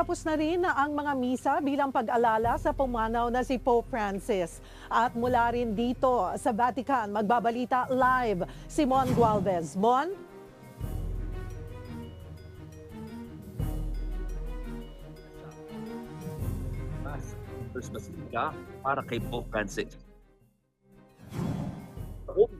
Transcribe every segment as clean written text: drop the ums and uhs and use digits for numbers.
Patapos na rin ang mga misa bilang pag-alala sa pumanaw na si Pope Francis. At mula rin dito sa Vatican, magbabalita live si Mon Gualvez. Mon? First Basilica para kay Pope Francis.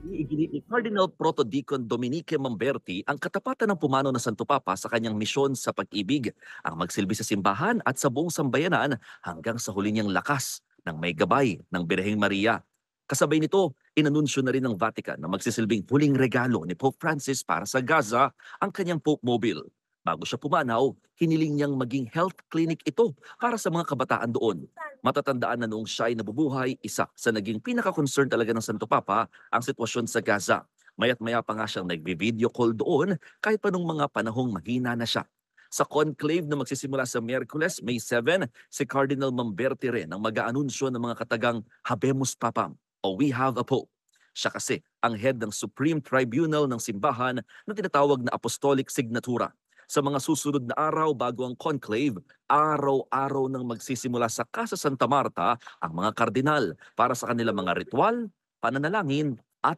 Iginit ni Cardinal Protodeacon Dominique Mamberti ang katapatan ng pumanaw na Santo Papa sa kanyang misyon sa pag-ibig, ang magsilbi sa simbahan at sa buong sambayanan hanggang sa huli niyang lakas ng may gabay ng Birheng Maria. Kasabay nito, inanunsyo na rin ng Vatican na magsisilbing huling regalo ni Pope Francis para sa Gaza ang kanyang Pope Mobile. Bago siya pumanaw, hiniling niyang maging health clinic ito para sa mga kabataan doon. Matatandaan na noong siya ay nabubuhay, isa sa naging pinaka-concern talaga ng Santo Papa ang sitwasyon sa Gaza. Maya't maya pa nga siyang nagbi-video call doon kahit pa nung mga panahong mahina na siya. Sa conclave na magsisimula sa Miyerkules, May 7, si Cardinal Mamberti rin ang mag-aanunsyo ng mga katagang Habemus Papam o We Have a Pope. Siya kasi ang head ng Supreme Tribunal ng simbahan na tinatawag na Apostolic Signatura. Sa mga susunod na araw bago ang conclave, araw-araw nang magsisimula sa Casa Santa Marta ang mga kardinal para sa kanilang mga ritual, pananalangin at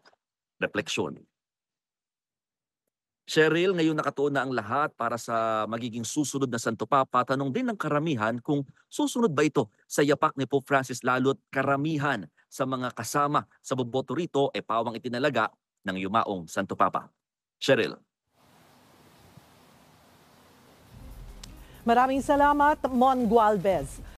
refleksyon. Cheryl, ngayon nakatuon na ang lahat para sa magiging susunod na Santo Papa. Tanong din ng karamihan kung susunod ba ito sa yapak ni Pope Francis, lalo't karamihan sa mga kasama sa boboto rito pawang itinalaga ng yumaong Santo Papa. Cheryl. Maraming salamat, Mon Gualvez.